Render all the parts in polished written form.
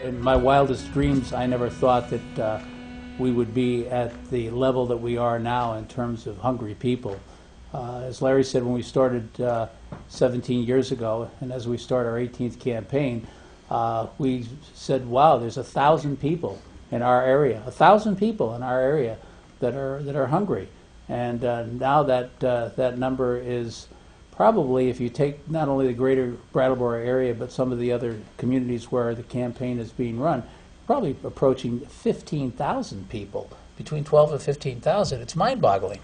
In my wildest dreams, I never thought that we would be at the level that we are now in terms of hungry people. As Larry said, when we started 17 years ago, and as we start our 18th campaign, we said, wow, there's 1,000 people in our area, 1,000 people in our area that are hungry. And now that number is probably, if you take not only the greater Brattleboro area, but some of the other communities where the campaign is being run, probably approaching 15,000 people, between 12 and 15,000. It's mind-boggling.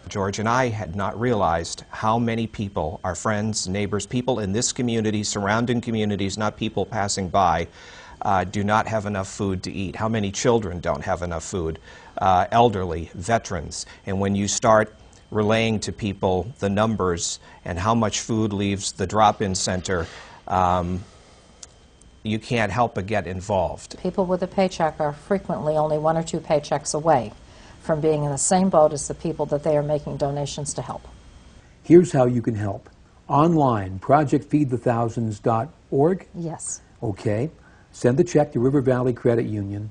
George and I had not realized how many people, our friends, neighbors, people in this community, surrounding communities, not people passing by, do not have enough food to eat. How many children don't have enough food, elderly, veterans. And when you start relaying to people the numbers and how much food leaves the drop-in center, you can't help but get involved. People with a paycheck are frequently only 1 or 2 paychecks away from being in the same boat as the people that they are making donations to help. Here's how you can help. Online, projectfeedthethousands.org. Yes. Okay. Send the check to River Valley Credit Union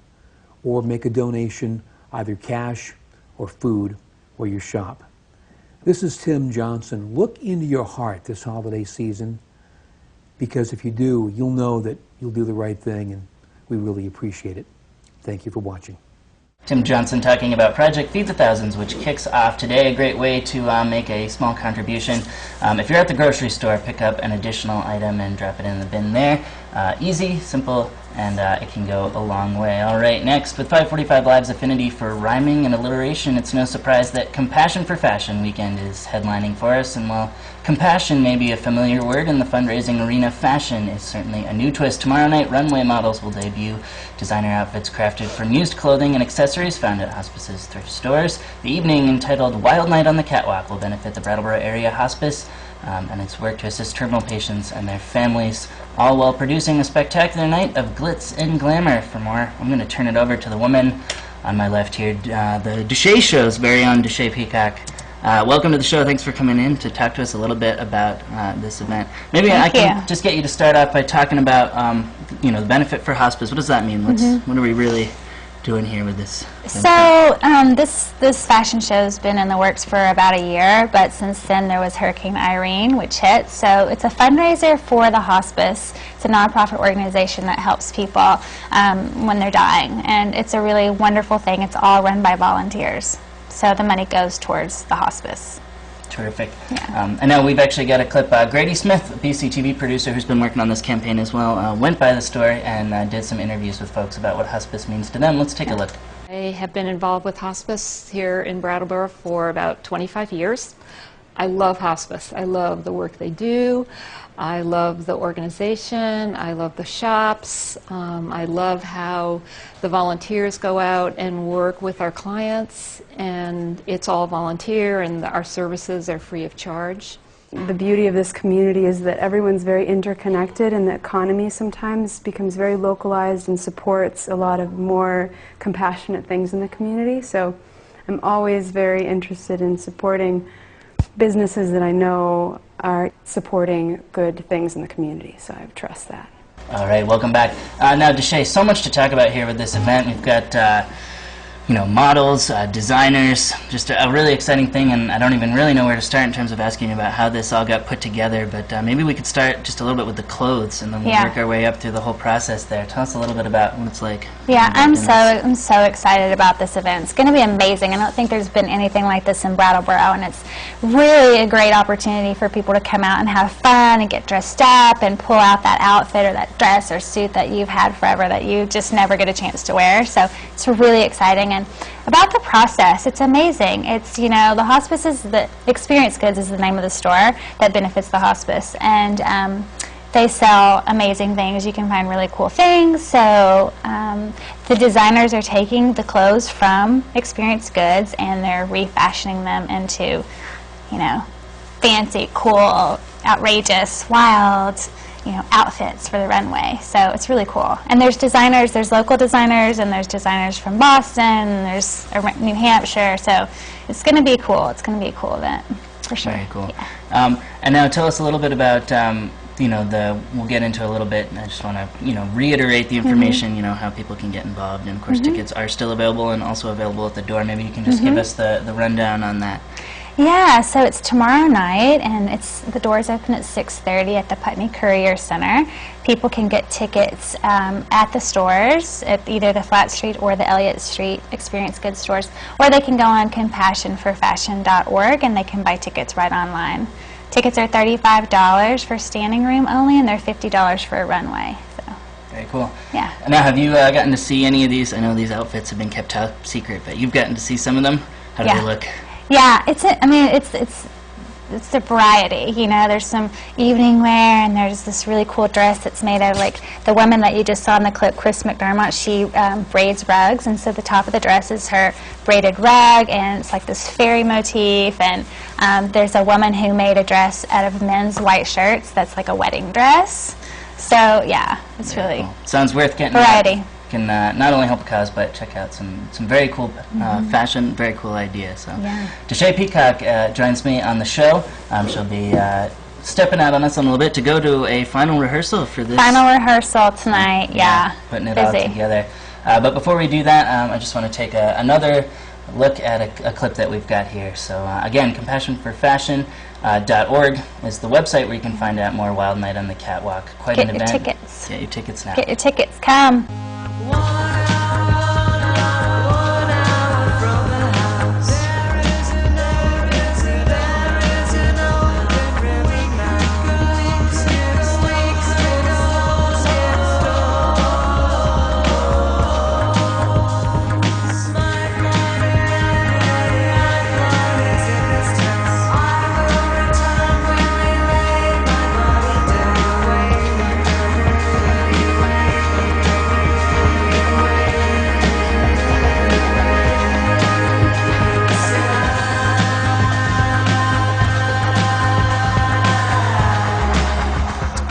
or make a donation, either cash or food, where you shop. This is Tim Johnson. Look into your heart this holiday season, because if you do, you'll know that you'll do the right thing, and we really appreciate it. Thank you for watching. Tim Johnson talking about Project Feed the Thousands, which kicks off today. A great way to make a small contribution. If you're at the grocery store, pick up an additional item and drop it in the bin there. Easy, simple, and it can go a long way. All right, next, with 545 Live's affinity for rhyming and alliteration, it's no surprise that Compassion for Fashion Weekend is headlining for us. And while compassion may be a familiar word in the fundraising arena, fashion is certainly a new twist. Tomorrow night, runway models will debut designer outfits crafted from used clothing and accessories found at hospice's thrift stores. The evening, entitled Wild Night on the Catwalk, will benefit the Brattleboro Area Hospice and its work to assist terminal patients and their families, all while producing a spectacular night of glitz and glamour. For more, I'm going to turn it over to the woman on my left here, the Duché Show's very own Duché Peacock. Welcome to the show. Thanks for coming in to talk to us a little bit about this event. Maybe I can just get you to start off by talking about the benefit for hospice. What does that mean? What are we really doing here with this? So this fashion show's been in the works for about a year, but since then there was Hurricane Irene, which hit. So it's a fundraiser for the hospice. It's a nonprofit organization that helps people when they're dying, and it's a really wonderful thing. It's all run by volunteers, so the money goes towards the hospice. Terrific. Yeah. I know we've actually got a clip. Grady Smith, a BC TV producer who's been working on this campaign as well, went by the store and did some interviews with folks about what hospice means to them. Let's take a look. I have been involved with hospice here in Brattleboro for about 25 years. I love hospice. I love the work they do. I love the organization. I love the shops. I love how the volunteers go out and work with our clients, and it's all volunteer, and our services are free of charge. The beauty of this community is that everyone's very interconnected, and the economy sometimes becomes very localized and supports a lot of more compassionate things in the community. So I'm always very interested in supporting businesses that I know are supporting good things in the community, so I trust that. All right, welcome back. Now, Duché, so much to talk about here with this event. We've got models, designers, just a really exciting thing, and I don't even really know where to start in terms of asking you about how this all got put together, but maybe we could start just a little bit with the clothes, and then we'll work our way up through the whole process there. Tell us a little bit about what it's like. Yeah, I'm so excited about this event. It's going to be amazing. I don't think there's been anything like this in Brattleboro, and it's really a great opportunity for people to come out and have fun and get dressed up and pull out that outfit or that dress or suit that you've had forever that you just never get a chance to wear. So it's really exciting. And about the process, it's amazing. It's, the hospice is the Experience Goods is the name of the store that benefits the hospice, and they sell amazing things. You can find really cool things. So the designers are taking the clothes from Experience Goods and they're refashioning them into, fancy, cool, outrageous, wild, outfits for the runway. So it's really cool. And there's designers, there's local designers, and there's designers from Boston, and there's New Hampshire. So it's going to be cool. It's going to be a cool event, for sure. Very cool. Yeah. And now tell us a little bit about we'll get into a little bit. I just want to, reiterate the information, how people can get involved. And of course, tickets are still available and also available at the door. Maybe you can just give us the rundown on that. Yeah, so it's tomorrow night, and the doors open at 6:30 at the Putney Courier Center. People can get tickets at the stores, at either the Flat Street or the Elliott Street Experience Goods stores, or they can go on compassionforfashion.org and they can buy tickets right online. Tickets are $35 for standing room only, and they're $50 for a runway. So. Very cool. Yeah. Now, have you gotten to see any of these? I know these outfits have been kept top secret, but you've gotten to see some of them. How do they look? Yeah, it's a variety. There's some evening wear, and there's this really cool dress that's made of, like, the woman that you just saw in the clip, Chris McDermott. She braids rugs, and so the top of the dress is her braided rug, and it's like this fairy motif. And there's a woman who made a dress out of men's white shirts that's like a wedding dress. So yeah, it's really cool. Sounds worth getting. Variety. Can not only help a cause, but check out some very cool fashion, very cool ideas. So, Deshae Peacock joins me on the show. She'll be stepping out on us a little bit to go to a final rehearsal for this. Final rehearsal tonight, putting it all together. But before we do that, I just want to take another look at a clip that we've got here. So again, compassionforfashion.org is the website where you can find out more Wild Night on the Catwalk. Quite an event. Get your tickets. Get your tickets now. Get your tickets. Come.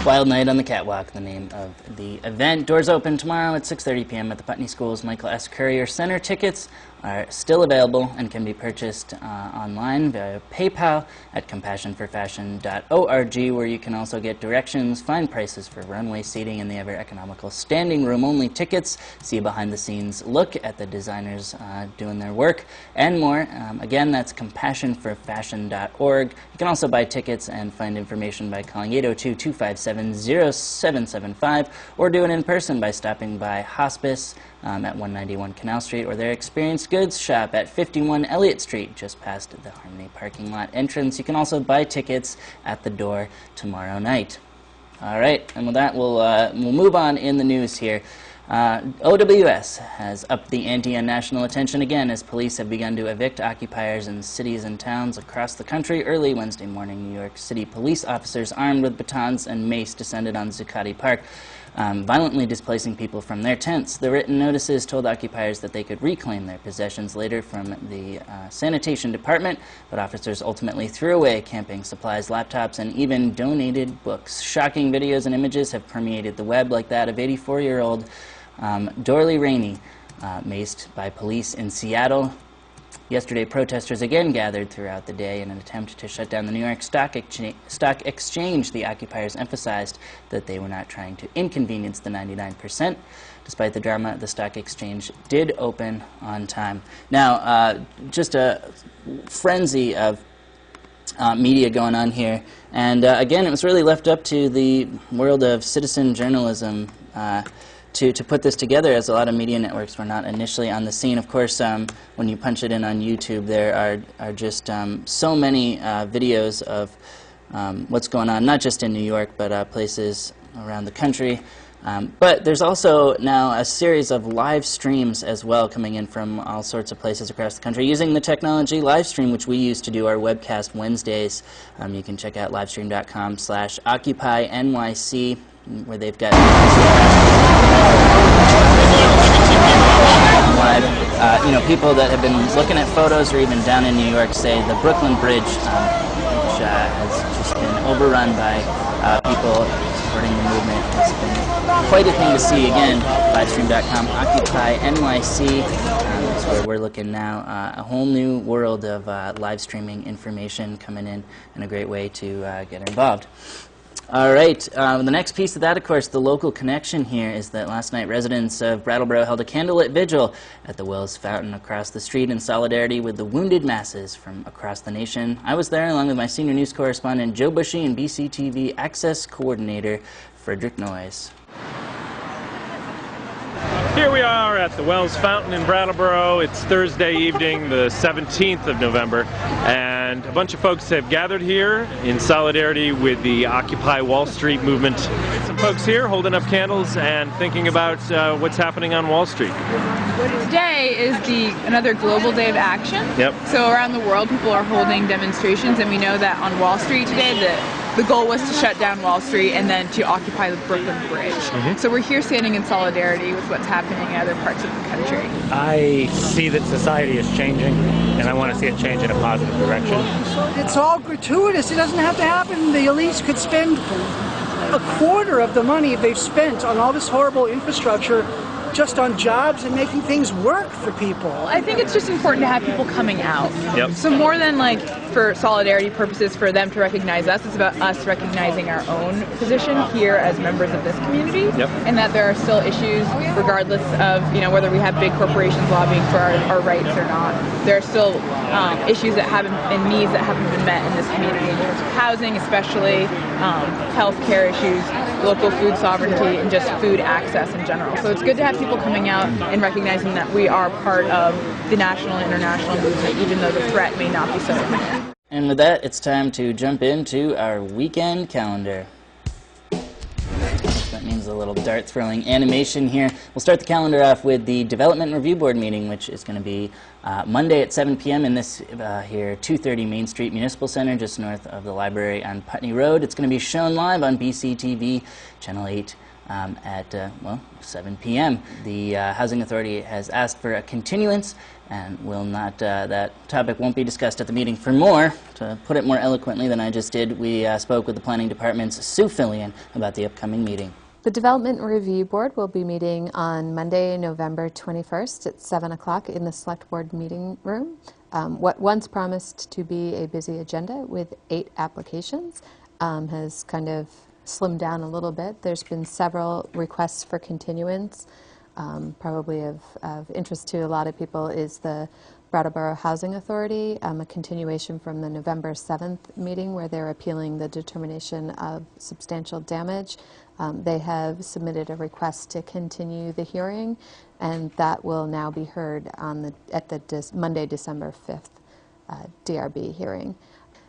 Wild Night on the Catwalk, the name of the event. Doors open tomorrow at 6:30 p.m. at the Putney School's Michael S. Courier Center. Tickets are still available and can be purchased online via PayPal at compassionforfashion.org, where you can also get directions, find prices for runway seating, and the ever-economical standing room-only tickets, see a behind-the-scenes look at the designers doing their work, and more. Again, that's compassionforfashion.org. You can also buy tickets and find information by calling 802-257-0775, or do it in person by stopping by Hospice at 191 Canal Street, or their Experience Goods shop at 51 Elliott Street, just past the Harmony parking lot entrance. You can also buy tickets at the door tomorrow night. All right, and with that, we'll move on in the news here. OWS has upped the ante on national attention again as police have begun to evict occupiers in cities and towns across the country. Early Wednesday morning, New York City police officers armed with batons and mace descended on Zuccotti Park, violently displacing people from their tents. The written notices told occupiers that they could reclaim their possessions later from the sanitation department, but officers ultimately threw away camping supplies, laptops, and even donated books. Shocking videos and images have permeated the web, like that of 84-year-old Dorley Rainey, maced by police in Seattle. Yesterday, protesters again gathered throughout the day in an attempt to shut down the New York Stock Exchange. The occupiers emphasized that they were not trying to inconvenience the 99%. Despite the drama, the stock exchange did open on time. Now, just a frenzy of media going on here. And again, it was really left up to the world of citizen journalism to put this together, as a lot of media networks were not initially on the scene. Of course, when you punch it in on YouTube, there are just so many videos of what's going on, not just in New York, but places around the country. But there's also now a series of live streams as well coming in from all sorts of places across the country using the technology Livestream, which we use to do our webcast Wednesdays. You can check out livestream.com/OccupyNYC, where they've got live, people that have been looking at photos or even down in New York say the Brooklyn Bridge, which has just been overrun by people supporting the movement. It's been quite a thing to see. Again, livestream.com, OccupyNYC is where we're looking now. A whole new world of live streaming information coming in and a great way to get involved. All right, the next piece of that, of course, the local connection here is that last night residents of Brattleboro held a candlelit vigil at the Wells Fountain across the street in solidarity with the wounded masses from across the nation. I was there along with my senior news correspondent Joe Bushy and BCTV Access Coordinator Frederick Noyes. Here we are at the Wells Fountain in Brattleboro. It's Thursday evening, the 17th of November, and a bunch of folks have gathered here in solidarity with the Occupy Wall Street movement. Some folks here holding up candles and thinking about what's happening on Wall Street. Today is another global day of action. Yep. So around the world, people are holding demonstrations, and we know that on Wall Street today, the goal was to shut down Wall Street and then to occupy the Brooklyn Bridge. So we're here standing in solidarity with what's happening in other parts of the country. I see that society is changing, and I want to see it change in a positive direction. It's all gratuitous. It doesn't have to happen. The elites could spend a quarter of the money they've spent on all this horrible infrastructure just on jobs and making things work for people. I think it's just important to have people coming out. Yep. So more than like for solidarity purposes for them to recognize us, it's about us recognizing our own position here as members of this community. Yep. And that there are still issues regardless of whether we have big corporations lobbying for our rights or not. There are still issues that haven't and needs that haven't been met in this community in terms of housing, especially health care issues, local food sovereignty, and just food access in general. So it's good to have people coming out and recognizing that we are part of the national and international movement, even though the threat may not be so imminent. And with that, it's time to jump into our weekend calendar. That means a little dart-throwing animation here. We'll start the calendar off with the Development Review Board meeting, which is going to be Monday at 7 p.m. in this here 230 Main Street Municipal Center, just north of the library on Putney Road. It's going to be shown live on BCTV, Channel 8, at 7 p.m. The Housing Authority has asked for a continuance, and will not. That topic won't be discussed at the meeting. For more, to put it more eloquently than I just did, we spoke with the Planning Department's Sue Fillion about the upcoming meeting. The Development Review Board will be meeting on Monday, November 21st at 7 o'clock in the Select Board meeting room. What once promised to be a busy agenda with 8 applications has kind of slimmed down a little bit. There's been several requests for continuance. Probably of interest to a lot of people is the Brattleboro Housing Authority, a continuation from the November 7th meeting where they're appealing the determination of substantial damage. They have submitted a request to continue the hearing, and that will now be heard on at the Monday, December 5th DRB hearing.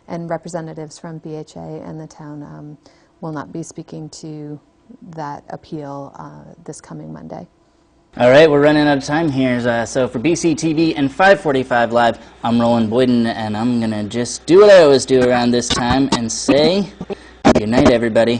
And representatives from BHA and the town will not be speaking to that appeal this coming Monday. All right, we're running out of time here. So for BCTV and 545 Live, I'm Roland Boyden, and I'm going to just do what I always do around this time and say good night, everybody.